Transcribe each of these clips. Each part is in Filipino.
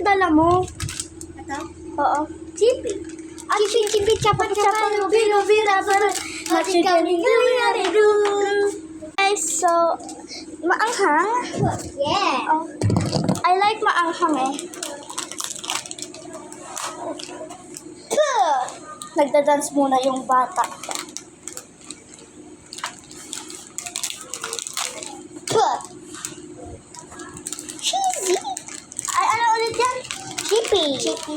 dala mo? Ito? Oo. Chippy. Chipi, chapa, lubi, rubber. Nothing can be guys, so, maanghang? Yeah. Oh, I like maanghang eh. Nagda-dance muna yung bata. Cheesy. Ay, ano ulit yan? Chippy. Chippy.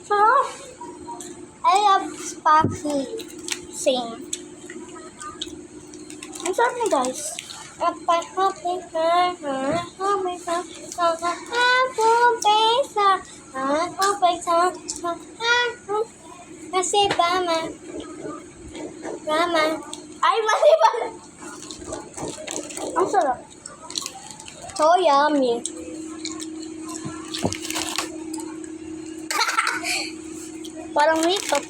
So, I love Sparky. same. Ang sarap niya guys. Kasi Mama. Ay, mali ba? Ang sarap. So yummy. Parang makeup.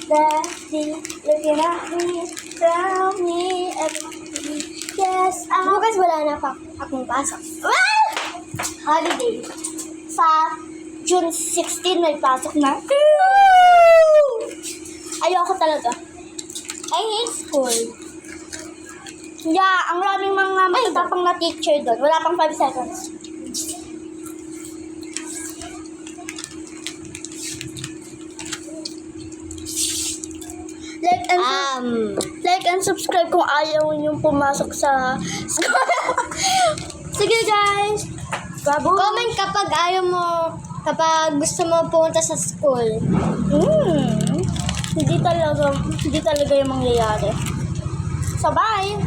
Daddy, looking at me, tell me everything. Yes, Bukas wala na pa akong pasok. Holiday. Sa June 16 may pasok na. Ayoko talaga. I hate school. Yeah, ang raming mga matatapang na teacher doon. Wala pang 5 seconds. Like and subscribe kung ayaw niyong pumasok sa school. Sige guys. Babu. Comment kapag ayaw mo, kapag gusto mo pumunta sa school. Hindi talaga yung mangyayari. So bye.